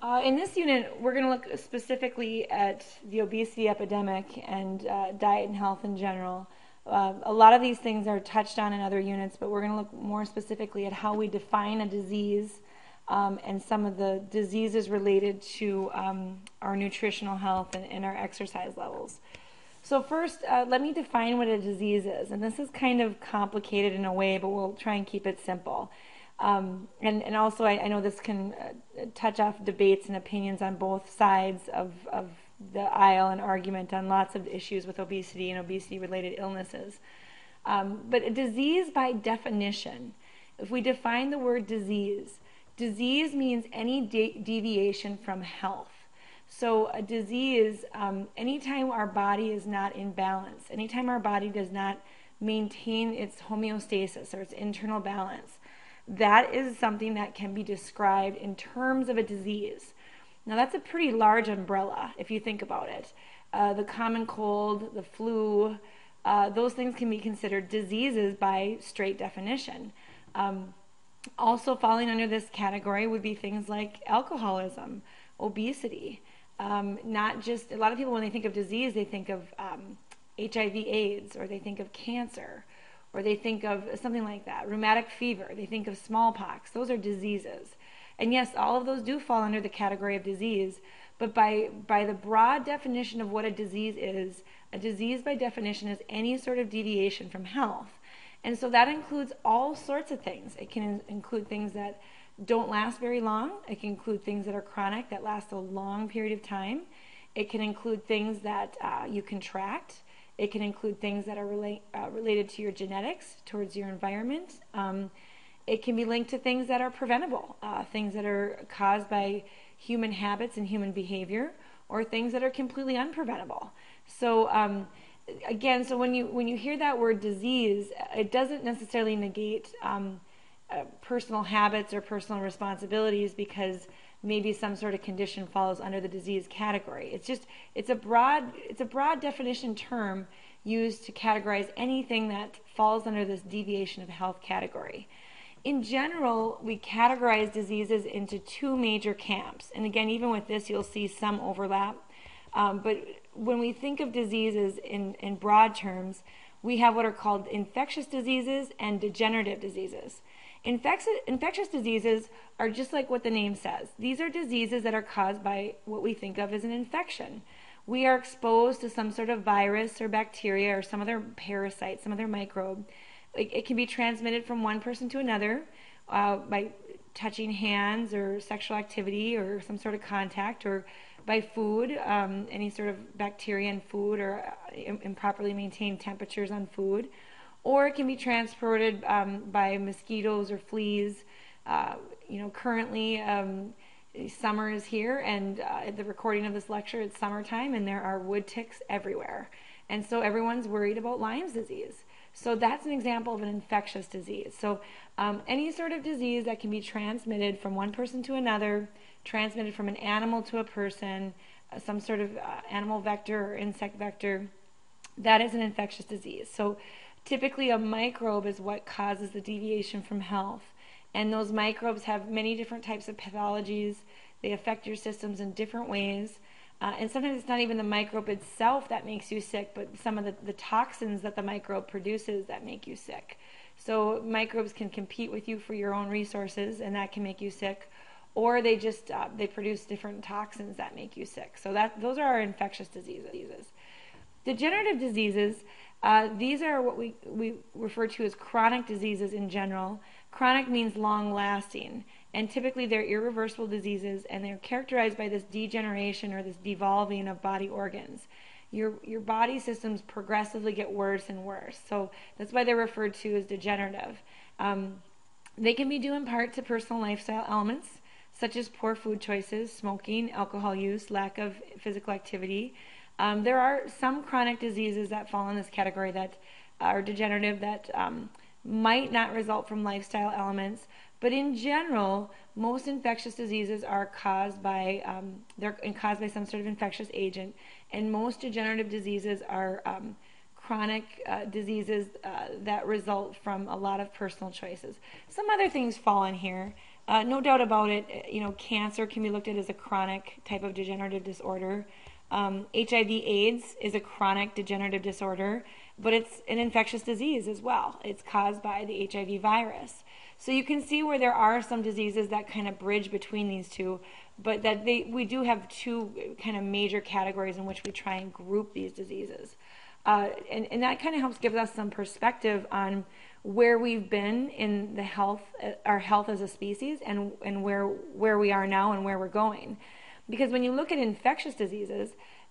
In this unit, we're going to look specifically at the obesity epidemic and diet and health in general. A lot of these things are touched on in other units, but we're going to look more specifically at how we define a disease and some of the diseases related to our nutritional health and our exercise levels. So first, let me define what a disease is. And this is kind of complicated in a way, but we'll try and keep it simple. And also, I know this can touch off debates and opinions on both sides of the aisle and argument on lots of issues with obesity and obesity-related illnesses. But a disease, by definition, if we define the word disease, disease means any deviation from health. So a disease, anytime our body is not in balance, anytime our body does not maintain its homeostasis or its internal balance, that is something that can be described in terms of a disease. Now that's a pretty large umbrella if you think about it. The common cold, the flu, those things can be considered diseases by straight definition. Also falling under this category would be things like alcoholism, obesity. Not just, a lot of people when they think of disease, they think of HIV/AIDS, or they think of cancer, or they think of something like that, rheumatic fever, they think of smallpox. Those are diseases. And yes, all of those do fall under the category of disease, but by the broad definition of what a disease by definition is any sort of deviation from health. And so that includes all sorts of things. It can include things that don't last very long. It can include things that are chronic, that last a long period of time. It can include things that you contract. It can include things that are related to your genetics, towards your environment. It can be linked to things that are preventable, things that are caused by human habits and human behavior, or things that are completely unpreventable. So again, so when you hear that word disease, it doesn't necessarily negate personal habits or personal responsibilities because maybe some sort of condition falls under the disease category. It's a broad definition term used to categorize anything that falls under this deviation of health category. In general, we categorize diseases into two major camps. And again, even with this, you'll see some overlap. But when we think of diseases in broad terms, we have what are called infectious diseases and degenerative diseases. Infectious diseases are just like what the name says. These are diseases that are caused by what we think of as an infection. We are exposed to some sort of virus or bacteria or some other parasite, some other microbe. It can be transmitted from one person to another by touching hands or sexual activity or some sort of contact, or by food, any sort of bacteria in food, or improperly maintained temperatures on food. Or it can be transported by mosquitoes or fleas. Currently summer is here, and at the recording of this lecture, it's summertime, and there are wood ticks everywhere. And so everyone's worried about Lyme's disease. So that's an example of an infectious disease. So any sort of disease that can be transmitted from one person to another, transmitted from an animal to a person, some sort of animal vector or insect vector, that is an infectious disease. So typically a microbe is what causes the deviation from health. And those microbes have many different types of pathologies. They affect your systems in different ways. And sometimes it's not even the microbe itself that makes you sick, but some of the toxins that the microbe produces that make you sick. So microbes can compete with you for your own resources, and that can make you sick. Or they just they produce different toxins that make you sick. So those are our infectious diseases. Degenerative diseases, these are what we refer to as chronic diseases in general. Chronic means long-lasting, and typically they're irreversible diseases, and they're characterized by this degeneration or this devolving of body organs. Your body systems progressively get worse and worse, so that's why they're referred to as degenerative. They can be due in part to personal lifestyle elements, such as poor food choices, smoking, alcohol use, lack of physical activity. There are some chronic diseases that fall in this category that are degenerative that might not result from lifestyle elements, but in general, most infectious diseases are caused by caused by some sort of infectious agent, and most degenerative diseases are chronic diseases that result from a lot of personal choices. Some other things fall in here. No doubt about it, cancer can be looked at as a chronic type of degenerative disorder. HIV/AIDS is a chronic degenerative disorder, but it's an infectious disease as well. It's caused by the HIV virus. So you can see where there are some diseases that kind of bridge between these two, but that we do have two kind of major categories in which we try and group these diseases. And that kind of helps give us some perspective on where we've been in our health as a species, and where we are now and where we're going. Because when you look at infectious diseases,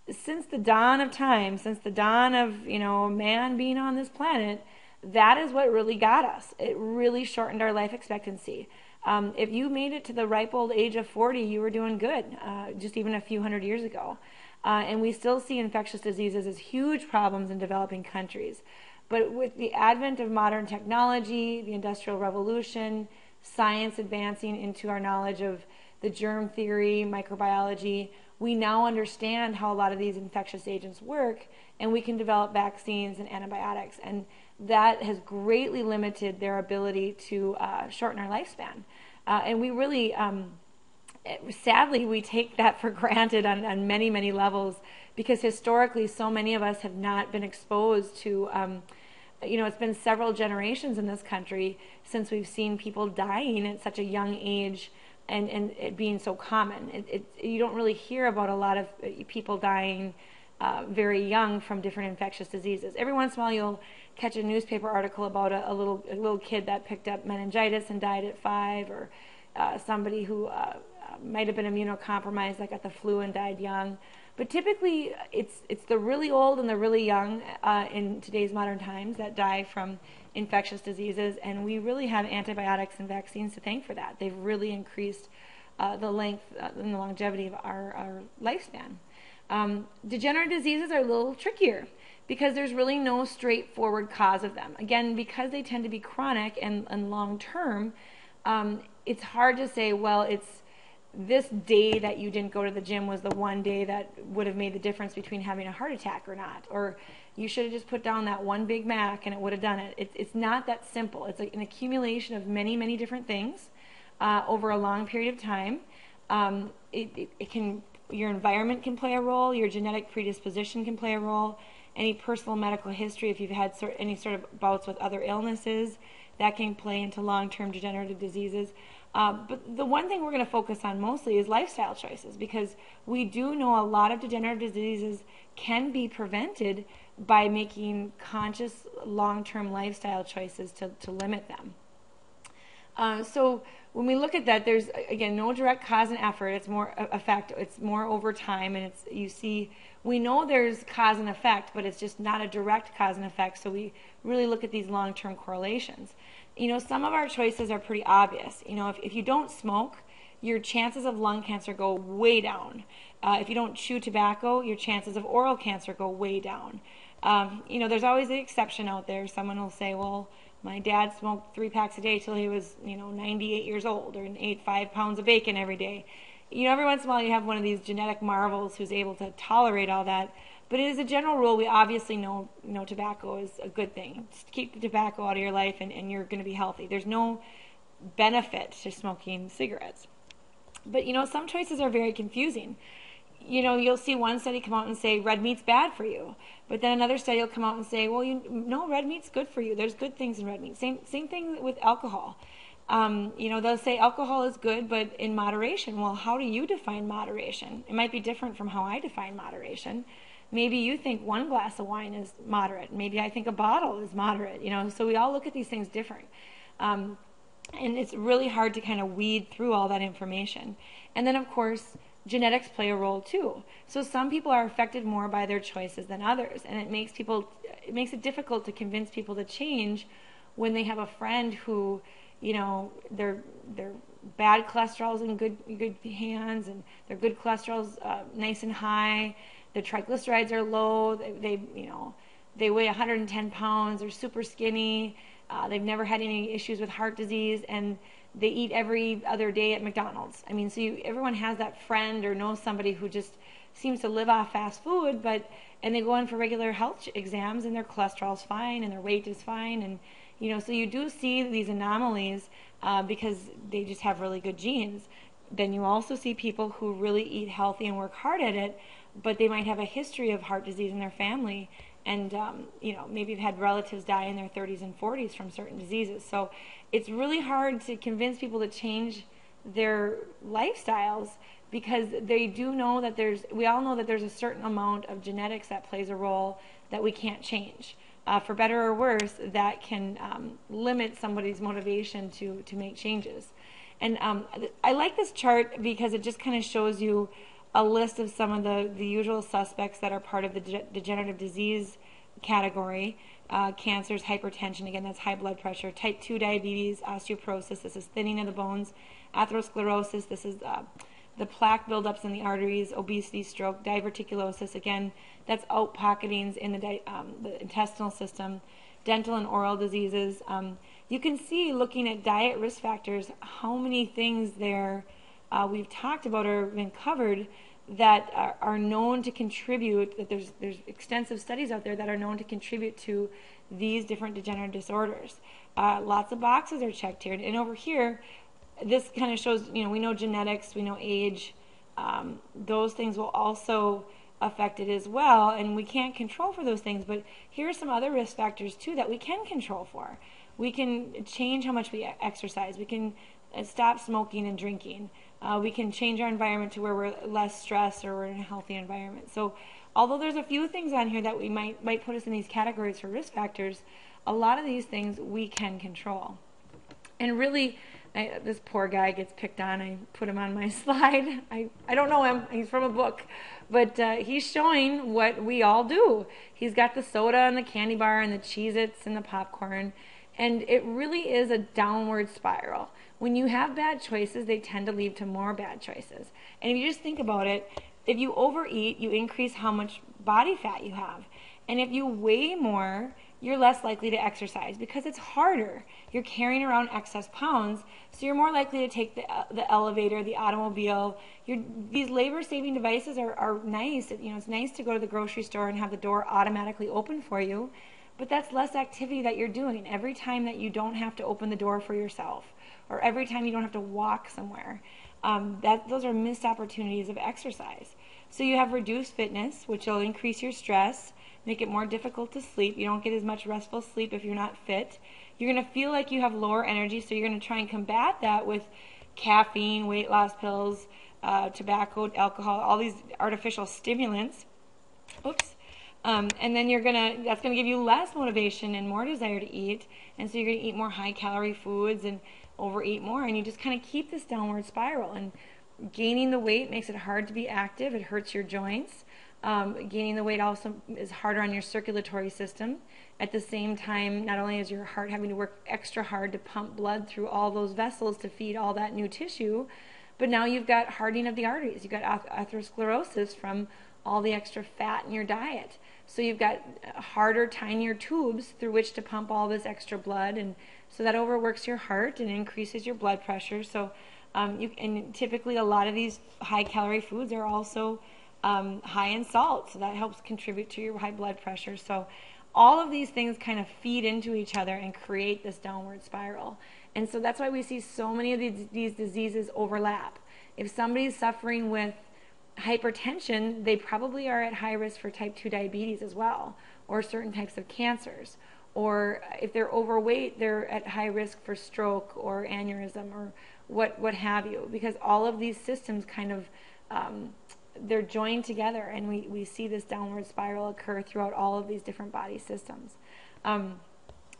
since the dawn of time, since the dawn of man being on this planet, that is what really got us. It really shortened our life expectancy. If you made it to the ripe old age of 40, you were doing good, just even a few hundred years ago. And we still see infectious diseases as huge problems in developing countries. But with the advent of modern technology, the Industrial Revolution, science advancing into our knowledge of the germ theory, microbiology, we now understand how a lot of these infectious agents work, and we can develop vaccines and antibiotics. And that has greatly limited their ability to shorten our lifespan. And we really, sadly, we take that for granted on many, many levels, because historically so many of us have not been exposed to, it's been several generations in this country since we've seen people dying at such a young age, and it being so common. You don't really hear about a lot of people dying very young from different infectious diseases. Every once in a while you'll catch a newspaper article about a little kid that picked up meningitis and died at 5, or somebody who might have been immunocompromised that got the flu and died young. But typically it's the really old and the really young in today's modern times that die from infectious diseases, and we really have antibiotics and vaccines to thank for that. They've really increased the length and the longevity of our lifespan. Degenerative diseases are a little trickier because there's really no straightforward cause of them. Again, because they tend to be chronic and long-term, it's hard to say, well, it's this day that you didn't go to the gym was the one day that would have made the difference between having a heart attack or not. Or you should have just put down that one Big Mac and it would have done it. It's not that simple. It's like an accumulation of many, many different things over a long period of time. Your environment can play a role. Your genetic predisposition can play a role. Any personal medical history, if you've had any sort of bouts with other illnesses, that can play into long-term degenerative diseases. But the one thing we're going to focus on mostly is lifestyle choices, because we do know a lot of degenerative diseases can be prevented by making conscious long-term lifestyle choices to limit them. So when we look at that, there's, again, no direct cause and effort. It's more effect. It's more over time, and we know there's cause and effect, but it's just not a direct cause and effect. So we really look at these long-term correlations. Some of our choices are pretty obvious. If you don't smoke, your chances of lung cancer go way down. If you don't chew tobacco, your chances of oral cancer go way down. There's always the exception out there. Someone will say, well, my dad smoked 3 packs a day till he was, 98 years old, or ate 5 pounds of bacon every day. Every once in a while you have one of these genetic marvels who's able to tolerate all that. But as a general rule, we obviously know tobacco is a good thing. Just keep the tobacco out of your life and you're going to be healthy. There's no benefit to smoking cigarettes. But, some choices are very confusing. You'll see one study come out and say red meat's bad for you. But then another study will come out and say, well, no, red meat's good for you. There's good things in red meat. Same thing with alcohol. They'll say alcohol is good, but in moderation. Well, how do you define moderation? It might be different from how I define moderation. Maybe you think 1 glass of wine is moderate. Maybe I think a bottle is moderate. So we all look at these things different. And it's really hard to kind of weed through all that information. And then, of course, genetics play a role too. So some people are affected more by their choices than others, and it makes it difficult to convince people to change when they have a friend who, their bad cholesterol's in good hands, and their good cholesterol's nice and high. Their triglycerides are low. They weigh 110 pounds. They're super skinny. They've never had any issues with heart disease, and they eat every other day at McDonald's. So everyone has that friend or knows somebody who just seems to live off fast food, and they go in for regular health exams and their cholesterol's fine and their weight is fine, and So you do see these anomalies because they just have really good genes. Then you also see people who really eat healthy and work hard at it, but they might have a history of heart disease in their family, and maybe have had relatives die in their 30s and 40s from certain diseases. So it's really hard to convince people to change their lifestyles, because they do know that we all know that there's a certain amount of genetics that plays a role that we can't change. For better or worse, that can limit somebody's motivation to make changes. And I like this chart because it just kind of shows you a list of some of the usual suspects that are part of the degenerative disease category. Cancers, hypertension, again, that's high blood pressure, type 2 diabetes, osteoporosis, this is thinning of the bones, atherosclerosis, this is the plaque buildups in the arteries, obesity, stroke, diverticulosis, again, that's outpocketings in the intestinal system, dental and oral diseases. You can see, looking at diet risk factors, how many things there we've talked about or been covered that are known to contribute, that there's extensive studies out there that are known to contribute to these different degenerative disorders. Lots of boxes are checked here. And over here, this kind of shows, we know genetics, we know age, those things will also affect it as well, and we can't control for those things, but here are some other risk factors too that we can control for. We can change how much we exercise, we can stop smoking and drinking, we can change our environment to where we're less stressed or we're in a healthy environment. So although there's a few things on here that we might put us in these categories for risk factors, a lot of these things we can control. And really, this poor guy gets picked on. I put him on my slide. I don't know him. He's from a book. But he's showing what we all do. He's got the soda and the candy bar and the Cheez-Its and the popcorn. And it really is a downward spiral. When you have bad choices, they tend to lead to more bad choices. And if you just think about it, if you overeat, you increase how much body fat you have. And if you weigh more, you're less likely to exercise because it's harder. You're carrying around excess pounds, so you're more likely to take the elevator, the automobile. These labor-saving devices are nice. It's nice to go to the grocery store and have the door automatically open for you, but that's less activity that you're doing. Every time that you don't have to open the door for yourself, or every time you don't have to walk somewhere, those are missed opportunities of exercise. So you have reduced fitness, which will increase your stress, make it more difficult to sleep. You don't get as much restful sleep if you're not fit. You're going to feel like you have lower energy, so you're going to try and combat that with caffeine, weight loss pills, tobacco, alcohol, all these artificial stimulants. Oops. And then that's going to give you less motivation and more desire to eat, and so you're going to eat more high-calorie foods and overeat more, and you just kind of keep this downward spiral. And gaining the weight makes it hard to be active. It hurts your joints. Gaining the weight also is harder on your circulatory system. At the same time, not only is your heart having to work extra hard to pump blood through all those vessels to feed all that new tissue, but now you've got hardening of the arteries. You've got atherosclerosis from all the extra fat in your diet. So you've got harder, tinier tubes through which to pump all this extra blood, and so that overworks your heart and increases your blood pressure. So and typically a lot of these high-calorie foods are also high in salt, so that helps contribute to your high blood pressure. So all of these things kind of feed into each other and create this downward spiral. And so that's why we see so many of these diseases overlap. If somebody's suffering with hypertension, they probably are at high risk for type 2 diabetes as well, or certain types of cancers. Or if they're overweight, they're at high risk for stroke or aneurysm or what have you, because all of these systems kind of they're joined together, and we see this downward spiral occur throughout all of these different body systems.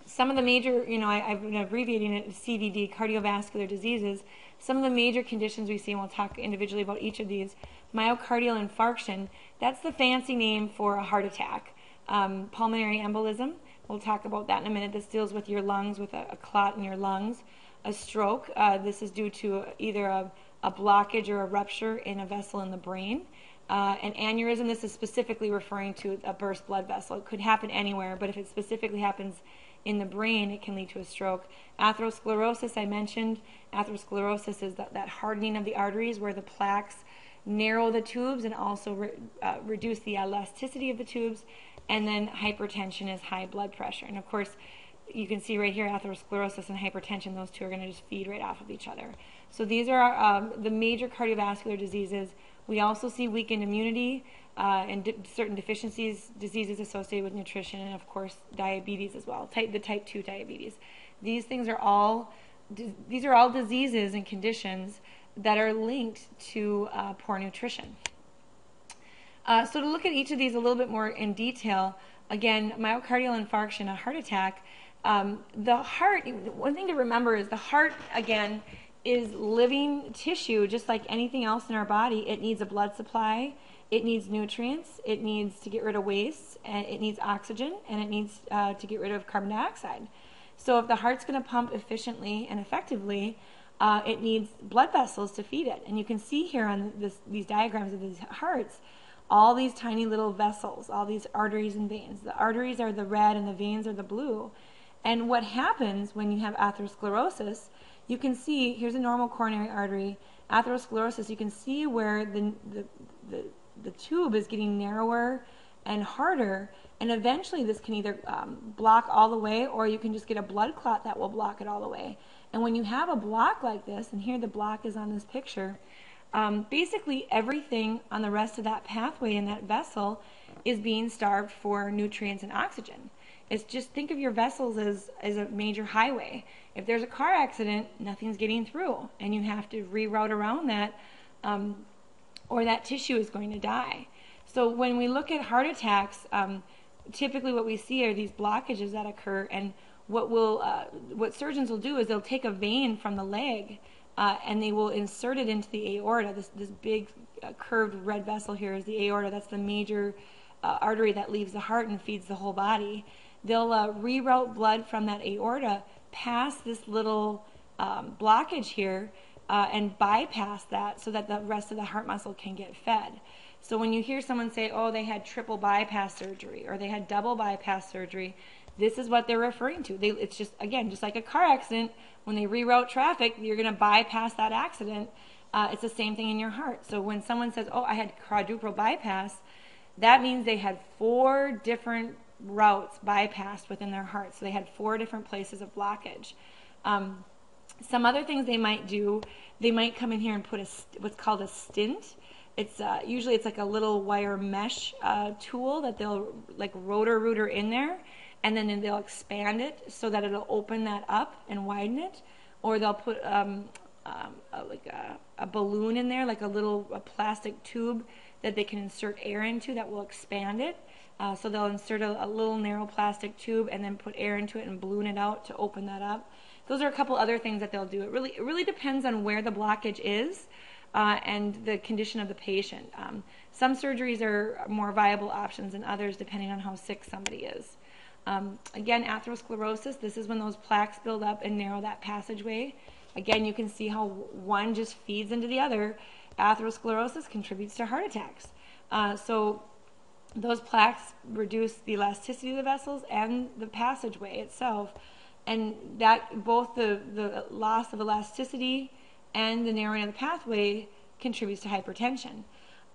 Some of the major, I've been abbreviating it as CVD, cardiovascular diseases. Some of the major conditions we see, and we'll talk individually about each of these. Myocardial infarction, that's the fancy name for a heart attack. Pulmonary embolism, we'll talk about that in a minute. This deals with your lungs, with a clot in your lungs. A stroke, this is due to either a blockage or a rupture in a vessel in the brain. An aneurysm, this is specifically referring to a burst blood vessel. It could happen anywhere, but if it specifically happens in the brain, it can lead to a stroke. Atherosclerosis, I mentioned. Atherosclerosis is that hardening of the arteries where the plaques narrow the tubes and also reduce the elasticity of the tubes. And then hypertension is high blood pressure. And of course, you can see right here, atherosclerosis and hypertension, those two are going to just feed right off of each other. So these are the major cardiovascular diseases. We also see weakened immunity and certain diseases associated with nutrition, and of course diabetes as well, the type 2 diabetes. These things are all diseases and conditions that are linked to poor nutrition. So to look at each of these a little bit more in detail, again, myocardial infarction, a heart attack, the heart, one thing to remember is the heart, again, is living tissue just like anything else in our body. It needs a blood supply, it needs nutrients, it needs to get rid of waste, and it needs oxygen, and it needs to get rid of carbon dioxide. So if the heart's going to pump efficiently and effectively, it needs blood vessels to feed it. And you can see here on these diagrams of these hearts, all these tiny little vessels, all these arteries and veins. The arteries are the red and the veins are the blue. And what happens when you have atherosclerosis, you can see, here's a normal coronary artery, atherosclerosis, you can see where the tube is getting narrower and harder, and eventually this can either block all the way, or you can just get a blood clot that will block it all the way. And when you have a block like this, and here the block is on this picture, basically everything on the rest of that pathway in that vessel is being starved for nutrients and oxygen. It's just, think of your vessels as a major highway. If there's a car accident, nothing's getting through, and you have to reroute around that, or that tissue is going to die. So when we look at heart attacks, typically what we see are these blockages that occur, and what surgeons will do is they'll take a vein from the leg and they will insert it into the aorta. This big curved red vessel here is the aorta. That's the major artery that leaves the heart and feeds the whole body. They'll reroute blood from that aorta past this little blockage here and bypass that so that the rest of the heart muscle can get fed. So when you hear someone say, oh, they had triple bypass surgery or they had double bypass surgery, this is what they're referring to. It's just, again, just like a car accident, when they reroute traffic, you're going to bypass that accident. It's the same thing in your heart. So when someone says, oh, I had quadruple bypass, that means they had 4 different routes bypassed within their heart. So they had 4 different places of blockage. Some other things they might do, they might come in here and put what's called a stent. It's usually it's like a little wire mesh tool that they'll like rotor in there, and then they'll expand it so that it'll open that up and widen it, or they'll put like a balloon in there, like a plastic tube that they can insert air into that will expand it. So they'll insert a little narrow plastic tube and then put air into it and balloon it out to open that up. Those are a couple other things that they'll do. It really depends on where the blockage is and the condition of the patient. Some surgeries are more viable options than others depending on how sick somebody is. Again, atherosclerosis, this is when those plaques build up and narrow that passageway. Again, you can see how one just feeds into the other. Atherosclerosis contributes to heart attacks. So those plaques reduce the elasticity of the vessels and the passageway itself, and that both the loss of elasticity and the narrowing of the pathway contributes to hypertension.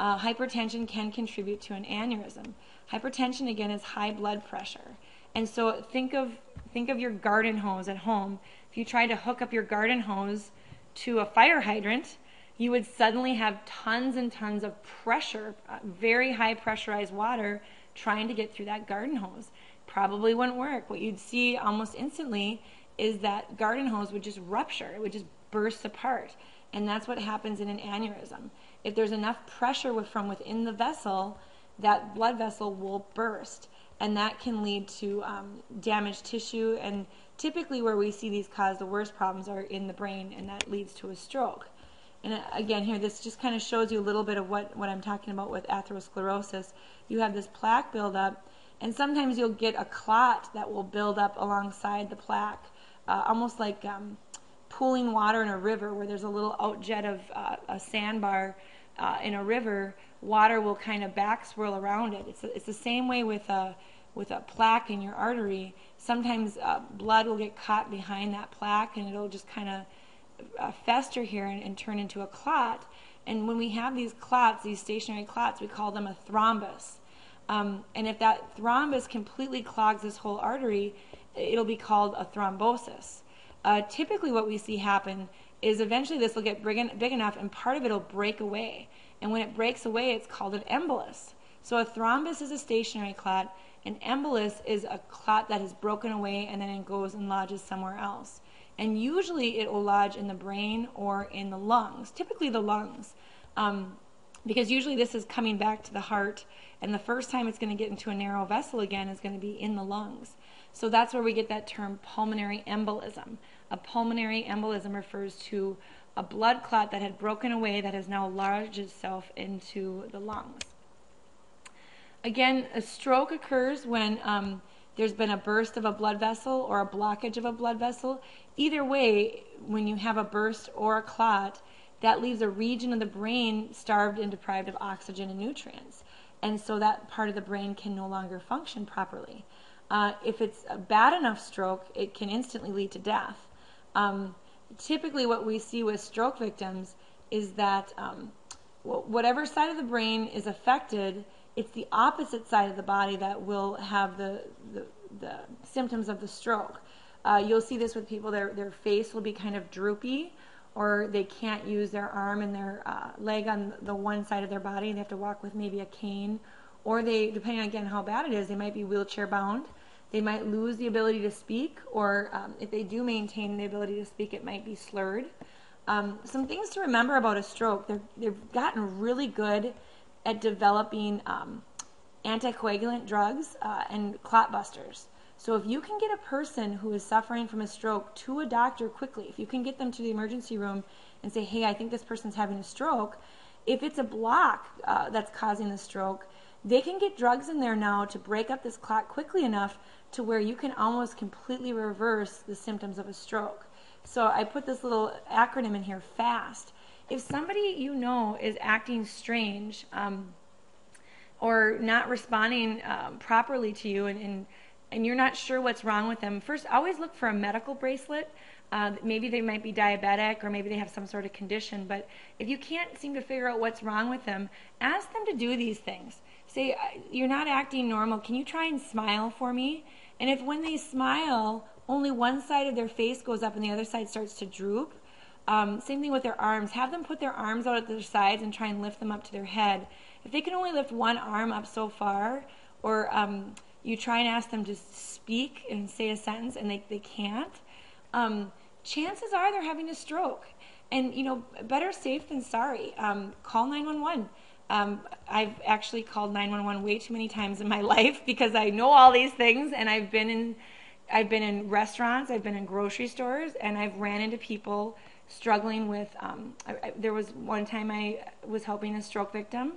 Hypertension can contribute to an aneurysm. Hypertension, again, is high blood pressure. And so think of your garden hose at home. If you tried to hook up your garden hose to a fire hydrant, you would suddenly have tons and tons of pressure, very high pressurized water trying to get through that garden hose. Probably wouldn't work. What you'd see almost instantly is that garden hose would just rupture. It would just burst apart. And that's what happens in an aneurysm. If there's enough pressure from within the vessel, that blood vessel will burst. And that can lead to damaged tissue. And typically where we see these cause the worst problems are in the brain, and that leads to a stroke. And again, here, this just kind of shows you a little bit of what I'm talking about with atherosclerosis. You have this plaque buildup, and sometimes you'll get a clot that will build up alongside the plaque, almost like pooling water in a river where there's a little outjet of a sandbar in a river. Water will kind of back swirl around it. It's the same way with a plaque in your artery. Sometimes blood will get caught behind that plaque, and it'll just kind of fester here and turn into a clot. And when we have these clots, these stationary clots, we call them a thrombus. And if that thrombus completely clogs this whole artery, it'll be called a thrombosis. Typically what we see happen is eventually this will get big enough and part of it will break away. And when it breaks away, it's called an embolus. So a thrombus is a stationary clot. An embolus is a clot that has broken away and then it goes and lodges somewhere else. And usually it will lodge in the brain or in the lungs, typically the lungs, because usually this is coming back to the heart, and the first time it's going to get into a narrow vessel again is going to be in the lungs. So that's where we get that term pulmonary embolism. A pulmonary embolism refers to a blood clot that had broken away that has now lodged itself into the lungs. Again, a stroke occurs when there's been a burst of a blood vessel or a blockage of a blood vessel. Either way, when you have a burst or a clot, that leaves a region of the brain starved and deprived of oxygen and nutrients. And so that part of the brain can no longer function properly. If it's a bad enough stroke, it can instantly lead to death. Typically what we see with stroke victims is that whatever side of the brain is affected, it's the opposite side of the body that will have the symptoms of the stroke. You'll see this with people, their face will be kind of droopy, or they can't use their arm and their leg on the one side of their body. They have to walk with maybe a cane, or they, depending on again how bad it is, they might be wheelchair bound. They might lose the ability to speak, or if they do maintain the ability to speak, it might be slurred. Some things to remember about a stroke: they've gotten really good at developing anticoagulant drugs and clot busters. So if you can get a person who is suffering from a stroke to a doctor quickly, if you can get them to the emergency room and say, hey, I think this person's having a stroke, if it's a block that's causing the stroke, they can get drugs in there now to break up this clot quickly enough to where you can almost completely reverse the symptoms of a stroke. So I put this little acronym in here, FAST. If somebody you know is acting strange or not responding properly to you and you're not sure what's wrong with them, first always look for a medical bracelet. Maybe they might be diabetic, or maybe they have some sort of condition, but if you can't seem to figure out what's wrong with them, ask them to do these things. Say, you're not acting normal, can you try and smile for me? And if when they smile, only one side of their face goes up and the other side starts to droop, same thing with their arms. Have them put their arms out at their sides and try and lift them up to their head. If they can only lift one arm up so far, or you try and ask them to speak and say a sentence and they can't, chances are they're having a stroke. And, you know, better safe than sorry. Call 911. I've actually called 911 way too many times in my life because I know all these things, and I've been in restaurants, I've been in grocery stores, and I've ran into people struggling with, there was one time I was helping a stroke victim,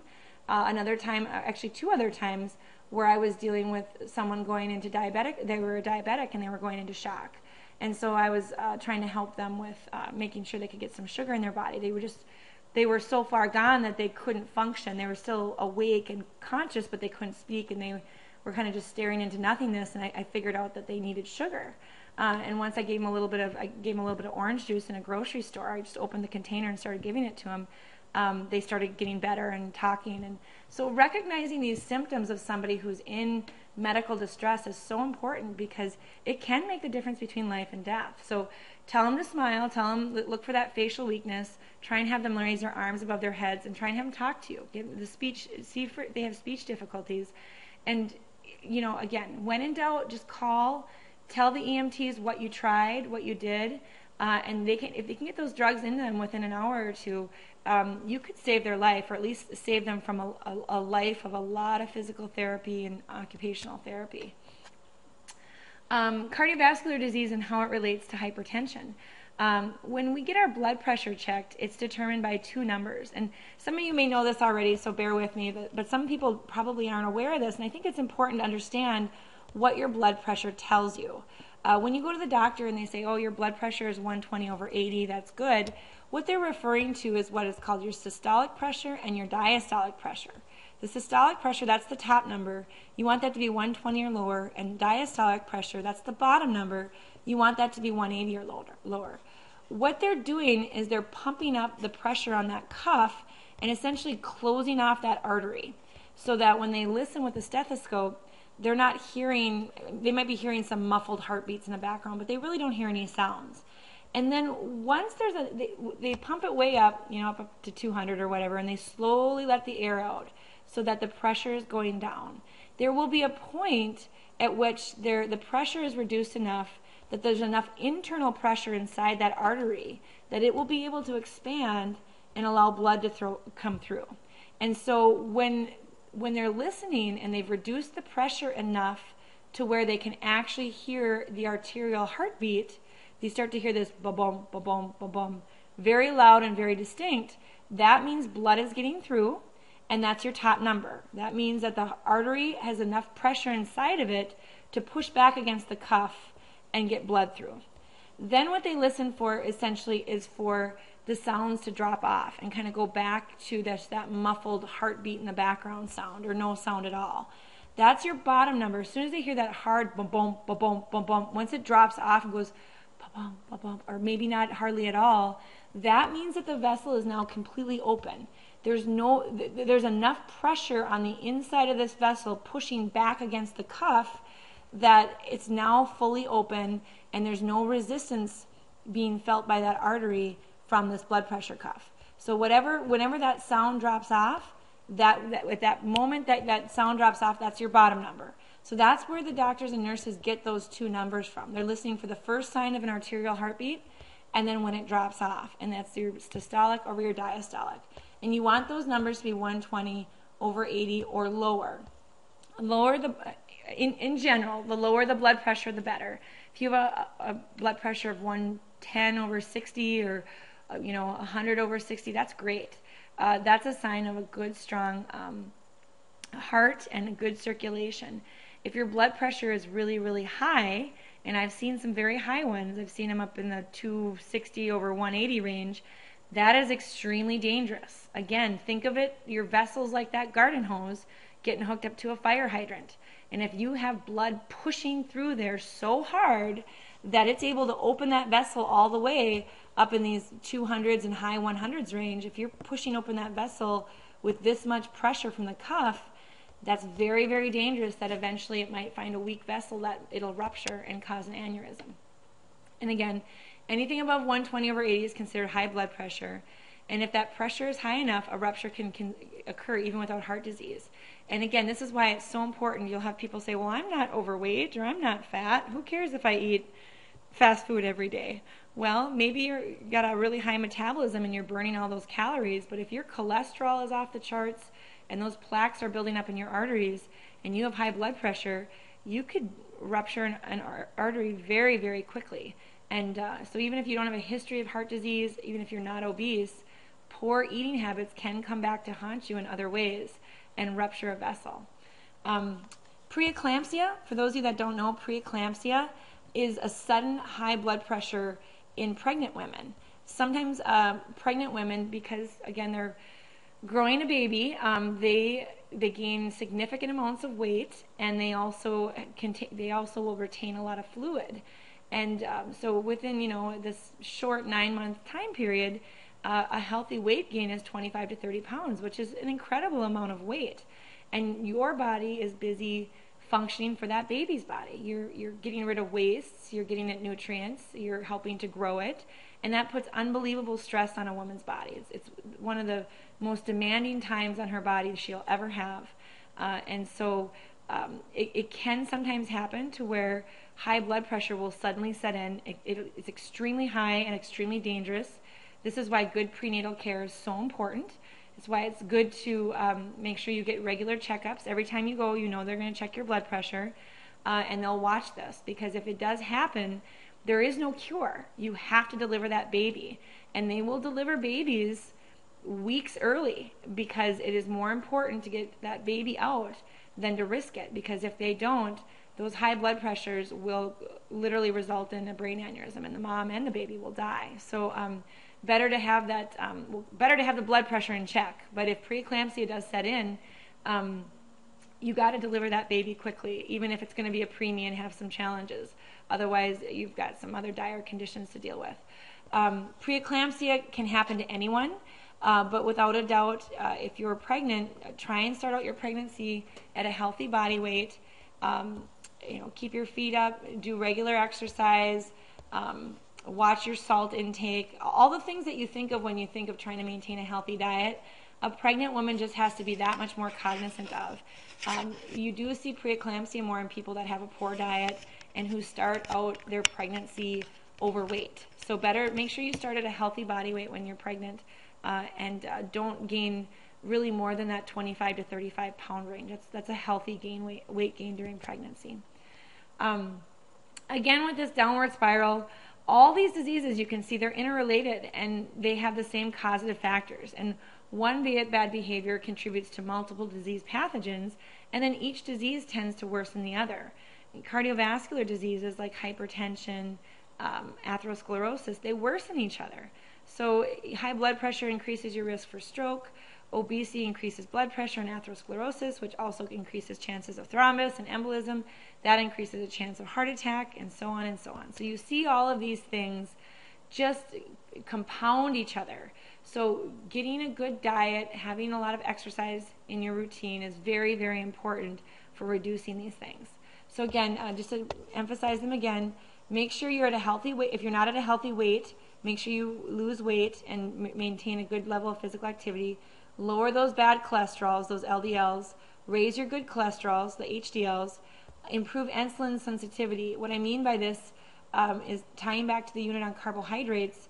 another time, actually 2 other times, where I was dealing with someone going into diabetic, they were a diabetic and they were going into shock. And so I was trying to help them with making sure they could get some sugar in their body. They were so far gone that they couldn't function. They were still awake and conscious, but they couldn't speak, and they were kind of just staring into nothingness, and I figured out that they needed sugar. And once I gave them a little bit of orange juice in a grocery store, I just opened the container and started giving it to them. They started getting better and talking. And so recognizing these symptoms of somebody who's in medical distress is so important because it can make the difference between life and death. So tell them to smile, tell them, look for that facial weakness, try and have them raise their arms above their heads, and try and have them talk to you. Give the speech, see if they have speech difficulties. And, you know, again, when in doubt, just call, tell the EMTs what you tried, what you did, and if they can get those drugs into them within an hour or two, you could save their life, or at least save them from a life of a lot of physical therapy and occupational therapy. Cardiovascular disease and how it relates to hypertension. When we get our blood pressure checked, it's determined by 2 numbers. And some of you may know this already, so bear with me, but some people probably aren't aware of this, and I think it's important to understand what your blood pressure tells you. When you go to the doctor and they say, oh, your blood pressure is 120/80, that's good, what they're referring to is what is called your systolic pressure and your diastolic pressure. The systolic pressure, that's the top number. You want that to be 120 or lower, and diastolic pressure, that's the bottom number. You want that to be 180 or lower. What they're doing is they're pumping up the pressure on that cuff and essentially closing off that artery so that when they listen with the stethoscope, they're not hearing, they might be hearing some muffled heartbeats in the background, but they really don't hear any sounds. And then once they pump it way up, up to 200 or whatever, and they slowly let the air out so that the pressure is going down. There will be a point at which the pressure is reduced enough that there's enough internal pressure inside that artery that it will be able to expand and allow blood to come through. And so when they're listening and they've reduced the pressure enough to where they can actually hear the arterial heartbeat, they start to hear this ba-boom, ba-boom, ba-boom, very loud and very distinct. That means blood is getting through, and that's your top number. That means that the artery has enough pressure inside of it to push back against the cuff and get blood through. Then what they listen for essentially is for the sounds to drop off and kind of go back to that muffled heartbeat in the background sound, or no sound at all. That's your bottom number. As soon as they hear that hard bum bum bum bum bum bum, once it drops off and goes bum bum bum bum, or maybe not hardly at all, that means that the vessel is now completely open. There's enough pressure on the inside of this vessel pushing back against the cuff that it's now fully open, and there's no resistance being felt by that artery from this blood pressure cuff. So whenever that sound drops off, at that moment that sound drops off, that's your bottom number. So that's where the doctors and nurses get those two numbers from. They're listening for the first sign of an arterial heartbeat, and then when it drops off, and that's your systolic over your diastolic. And you want those numbers to be 120 over 80 or lower. In general, the lower the blood pressure, the better. If you have a blood pressure of 110 over 60 or 100 over 60, that's great. That's a sign of a good, strong heart and a good circulation. If your blood pressure is really, really high, and I've seen some very high ones, I've seen them up in the 260 over 180 range, that is extremely dangerous. Again, think of it, your vessel's like that garden hose getting hooked up to a fire hydrant. And if you have blood pushing through there so hard that it's able to open that vessel all the way up in these 200s and high 100s range, if you're pushing open that vessel with this much pressure from the cuff, that's very, very dangerous, that eventually it might find a weak vessel that it'll rupture and cause an aneurysm. And again, anything above 120 over 80 is considered high blood pressure. And if that pressure is high enough, a rupture can occur even without heart disease. And again, this is why it's so important. You'll have people say, well, I'm not overweight or I'm not fat. Who cares if I eat fast food every day? Well, maybe you've got a really high metabolism and you're burning all those calories, but if your cholesterol is off the charts and those plaques are building up in your arteries and you have high blood pressure, you could rupture an artery very, very quickly. And so even if you don't have a history of heart disease, even if you're not obese, poor eating habits can come back to haunt you in other ways and rupture a vessel. Preeclampsia, for those of you that don't know, preeclampsia is a sudden high blood pressure in pregnant women. Sometimes pregnant women, because again they're growing a baby, they gain significant amounts of weight, and they also will retain a lot of fluid. And so within this short 9-month time period, a healthy weight gain is 25 to 30 pounds, which is an incredible amount of weight. And your body is busy functioning for that baby's body. You're getting rid of waste, you're getting it nutrients, you're helping to grow it, and that puts unbelievable stress on a woman's body. It's one of the most demanding times on her body she'll ever have. And so it can sometimes happen to where high blood pressure will suddenly set in. It's extremely high and extremely dangerous. This is why good prenatal care is so important. It's why it's good to make sure you get regular checkups. Every time you go, they're going to check your blood pressure, and they'll watch this, because if it does happen, there is no cure. You have to deliver that baby, and they will deliver babies weeks early, because it is more important to get that baby out than to risk it, because if they don't, those high blood pressures will literally result in a brain aneurysm, and the mom and the baby will die. So better to have that, better to have the blood pressure in check. But if preeclampsia does set in, you got to deliver that baby quickly, even if it's going to be a preemie and have some challenges. Otherwise, you've got some other dire conditions to deal with. Preeclampsia can happen to anyone, but without a doubt, if you're pregnant, try and start out your pregnancy at a healthy body weight. Keep your feet up, do regular exercise, watch your salt intake, all the things that you think of when you think of trying to maintain a healthy diet. A pregnant woman just has to be that much more cognizant of. You do see preeclampsia more in people that have a poor diet and who start out their pregnancy overweight. So make sure you start at a healthy body weight when you're pregnant, and don't gain really more than that 25 to 35 pound range. That's a healthy weight gain during pregnancy. Again, with this downward spiral, all these diseases, you can see they're interrelated and they have the same causative factors. And one bad behavior contributes to multiple disease pathogens, and then each disease tends to worsen the other. Cardiovascular diseases like hypertension, atherosclerosis, they worsen each other. So high blood pressure increases your risk for stroke. Obesity increases blood pressure and atherosclerosis, which also increases chances of thrombus and embolism. That increases the chance of heart attack, and so on and so on. So you see all of these things just compound each other. So getting a good diet, having a lot of exercise in your routine is very, very important for reducing these things. So again, just to emphasize them again, make sure you're at a healthy weight. If you're not at a healthy weight, make sure you lose weight and maintain a good level of physical activity. Lower those bad cholesterols, those LDLs. Raise your good cholesterols, the HDLs. Improve insulin sensitivity. What I mean by this is tying back to the unit on carbohydrates.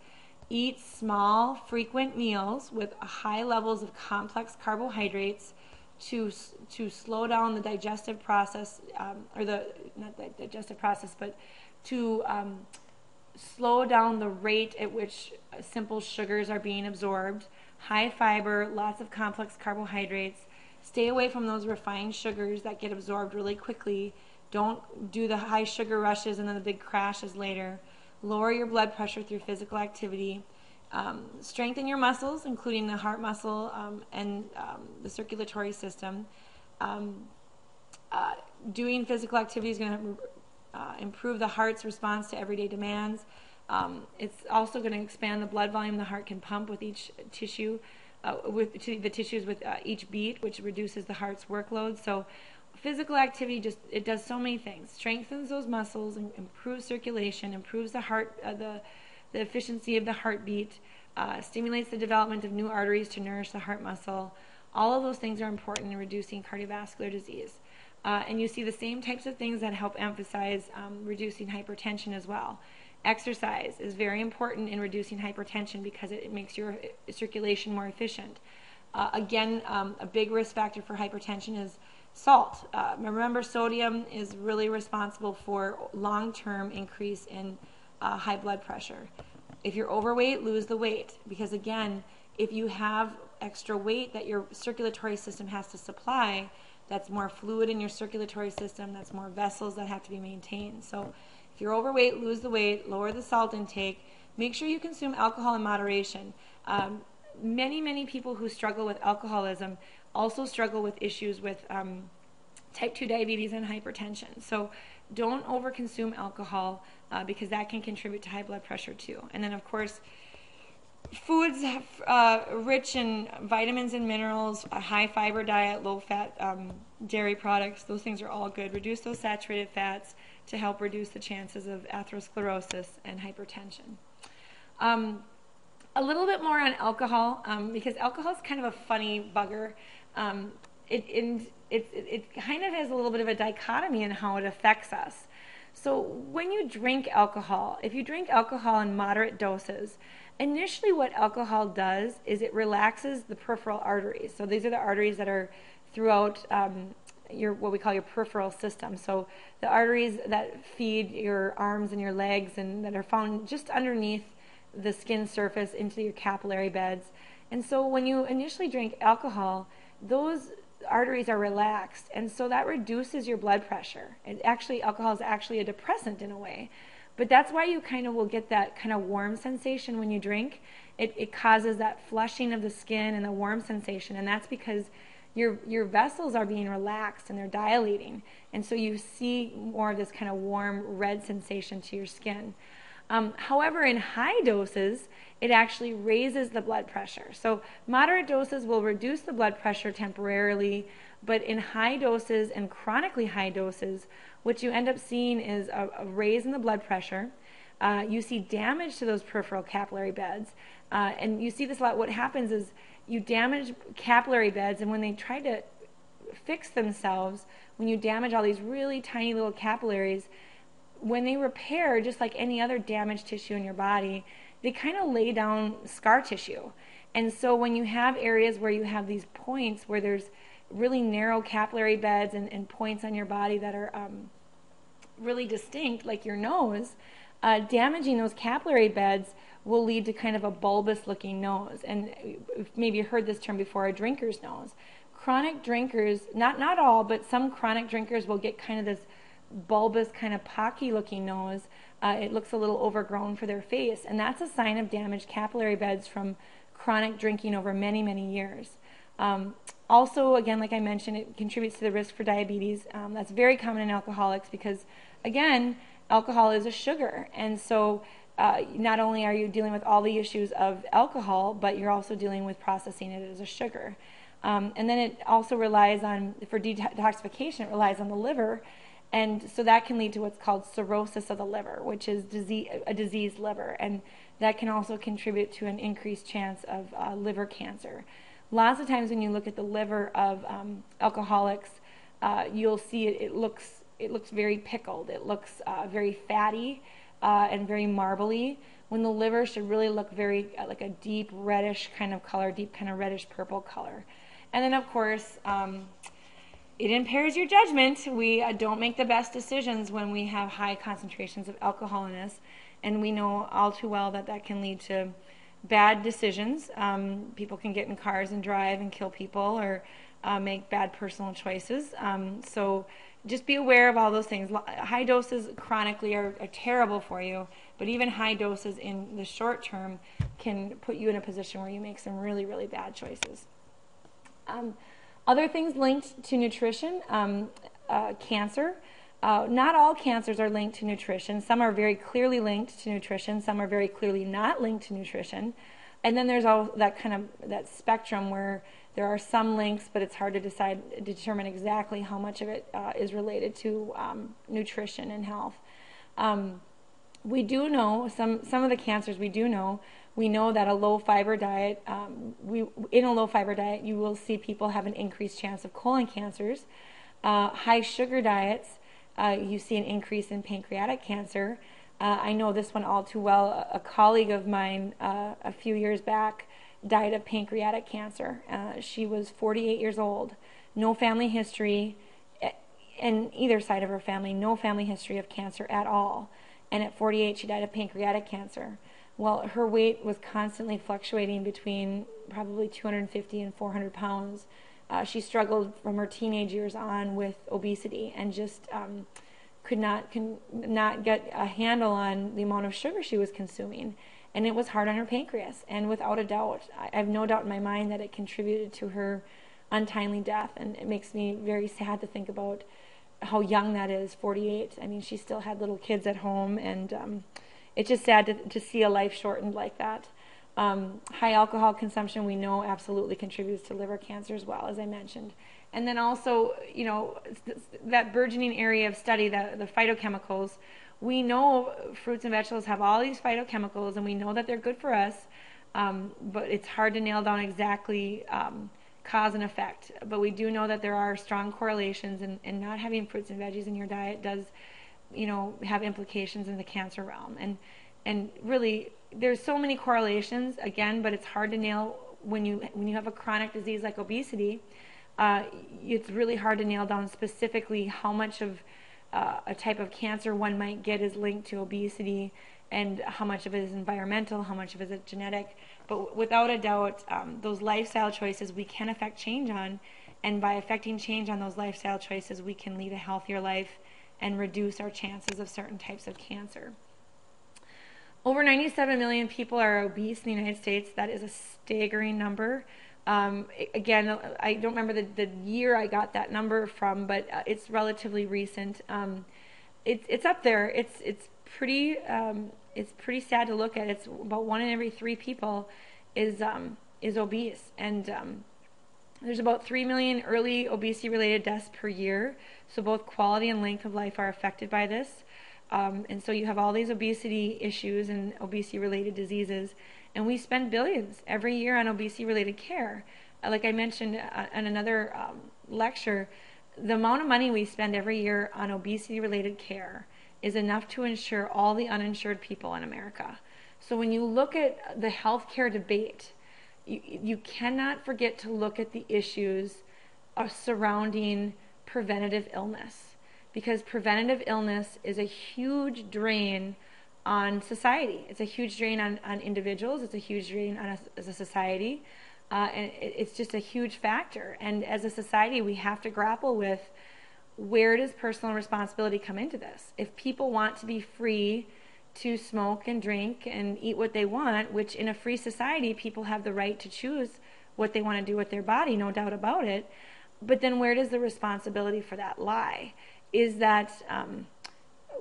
Eat small, frequent meals with high levels of complex carbohydrates to slow down the digestive process, not the digestive process, but to slow down the rate at which simple sugars are being absorbed. High fiber, lots of complex carbohydrates. Stay away from those refined sugars that get absorbed really quickly. Don't do the high sugar rushes and then the big crashes later. Lower your blood pressure through physical activity. Strengthen your muscles, including the heart muscle and the circulatory system. Doing physical activity is going to improve the heart's response to everyday demands. It's also going to expand the blood volume the heart can pump with each tissue, with each beat, which reduces the heart's workload. So physical activity it does so many things. Strengthens those muscles, and improves circulation, improves the heart, the efficiency of the heartbeat, stimulates the development of new arteries to nourish the heart muscle. All of those things are important in reducing cardiovascular disease. And you see the same types of things that help emphasize reducing hypertension as well. Exercise is very important in reducing hypertension because it makes your circulation more efficient. Again, a big risk factor for hypertension is salt. Remember, sodium is really responsible for long-term increase in high blood pressure. If you're overweight, lose the weight, because again, if you have extra weight that your circulatory system has to supply, that's more fluid in your circulatory system, that's more vessels that have to be maintained. So if you're overweight, lose the weight, lower the salt intake. Make sure you consume alcohol in moderation. Many people who struggle with alcoholism also struggle with issues with type 2 diabetes and hypertension. So don't overconsume alcohol because that can contribute to high blood pressure too. And then, of course, foods rich in vitamins and minerals, a high fiber diet, low fat dairy products, those things are all good. Reduce those saturated fats to help reduce the chances of atherosclerosis and hypertension. A little bit more on alcohol, because alcohol is kind of a funny bugger. It kind of has a little bit of a dichotomy in how it affects us. So when you drink alcohol, if you drink alcohol in moderate doses, initially what alcohol does is it relaxes the peripheral arteries. So these are the arteries that are throughout what we call your peripheral system. So the arteries that feed your arms and your legs and that are found just underneath the skin surface into your capillary beds. And so when you initially drink alcohol, those arteries are relaxed, and so that reduces your blood pressure. Alcohol is actually a depressant in a way, but that's why you kind of will get that kind of warm sensation when you drink. It causes that flushing of the skin and the warm sensation, and that's because your vessels are being relaxed and they're dilating, and so you see more of this kind of warm red sensation to your skin. However, in high doses, it actually raises the blood pressure. So moderate doses will reduce the blood pressure temporarily, but in high doses and chronically high doses, what you end up seeing is a raise in the blood pressure. You see damage to those peripheral capillary beds. And you see this a lot. What happens is you damage capillary beds, and when they try to fix themselves, when you damage all these really tiny little capillaries, when they repair, just like any other damaged tissue in your body, they kind of lay down scar tissue. And so when you have areas where you have these points where there's really narrow capillary beds and points on your body that are really distinct, like your nose, damaging those capillary beds will lead to kind of a bulbous looking nose. And maybe you heard this term before, a drinker's nose. Chronic drinkers, not all, but some chronic drinkers will get kind of this bulbous, kind of pocky looking nose. It looks a little overgrown for their face, and that's a sign of damaged capillary beds from chronic drinking over many, many years. Also, again, like I mentioned, it contributes to the risk for diabetes. That's very common in alcoholics because, again, alcohol is a sugar, and so not only are you dealing with all the issues of alcohol, but you're also dealing with processing it as a sugar. And then it also relies on, for detoxification, it relies on the liver. And so that can lead to what's called cirrhosis of the liver, which is a diseased liver. And that can also contribute to an increased chance of liver cancer. Lots of times when you look at the liver of alcoholics, you'll see it looks very pickled. It looks very fatty and very marbly, when the liver should really look very like a deep reddish kind of color, deep kind of reddish purple color. And then, of course, it impairs your judgment. We don't make the best decisions when we have high concentrations of alcohol in us, and we know all too well that that can lead to bad decisions. People can get in cars and drive and kill people, or make bad personal choices. So just be aware of all those things. High doses chronically are terrible for you, but even high doses in the short term can put you in a position where you make some really, really bad choices. Other things linked to nutrition, cancer. Not all cancers are linked to nutrition. Some are very clearly linked to nutrition. Some are very clearly not linked to nutrition. And then there's all that kind of that spectrum where there are some links, but it's hard to determine exactly how much of it is related to nutrition and health. We do know some of the cancers. We know that a low-fiber diet, in a low-fiber diet, you will see people have an increased chance of colon cancers. High-sugar diets, you see an increase in pancreatic cancer. I know this one all too well. A colleague of mine a few years back died of pancreatic cancer. She was 48 years old, no family history, in either side of her family, no family history of cancer at all. And at 48, she died of pancreatic cancer. Well, her weight was constantly fluctuating between probably 250 and 400 pounds. She struggled from her teenage years on with obesity and just could not get a handle on the amount of sugar she was consuming. And it was hard on her pancreas. And without a doubt, I have no doubt in my mind that it contributed to her untimely death. And it makes me very sad to think about how young that is, 48. I mean, she still had little kids at home, and it's just sad to see a life shortened like that. High alcohol consumption, we know, absolutely contributes to liver cancer as well, as I mentioned. And then also, you know, that burgeoning area of study, the phytochemicals, we know fruits and vegetables have all these phytochemicals, and we know that they're good for us, but it's hard to nail down exactly cause and effect. But we do know that there are strong correlations, and not having fruits and veggies in your diet does, you know, have implications in the cancer realm. And really, there's so many correlations, again, but it's hard to nail when you have a chronic disease like obesity. It's really hard to nail down specifically how much of a type of cancer one might get is linked to obesity, and how much of it is environmental, how much of it is genetic. But without a doubt, those lifestyle choices we can affect change on, and by affecting change on those lifestyle choices, we can lead a healthier life and reduce our chances of certain types of cancer. Over 97 million people are obese in the United States. That is a staggering number. Again, I don't remember the year I got that number from, but it's relatively recent. It's up there. It's pretty it's pretty sad to look at. It's about 1 in every 3 people is obese, and there's about 3 million early obesity-related deaths per year. So both quality and length of life are affected by this. And so you have all these obesity issues and obesity-related diseases, and we spend billions every year on obesity-related care. Like I mentioned in another lecture, the amount of money we spend every year on obesity-related care is enough to insure all the uninsured people in America. So when you look at the healthcare debate, you cannot forget to look at the issues surrounding preventative illness, because preventative illness is a huge drain on society. It's a huge drain on individuals. It's a huge drain on us as a society. And it's just a huge factor. And as a society, we have to grapple with, where does personal responsibility come into this? If people want to be free to smoke and drink and eat what they want, which in a free society, people have the right to choose what they want to do with their body, no doubt about it. But then where does the responsibility for that lie? Is that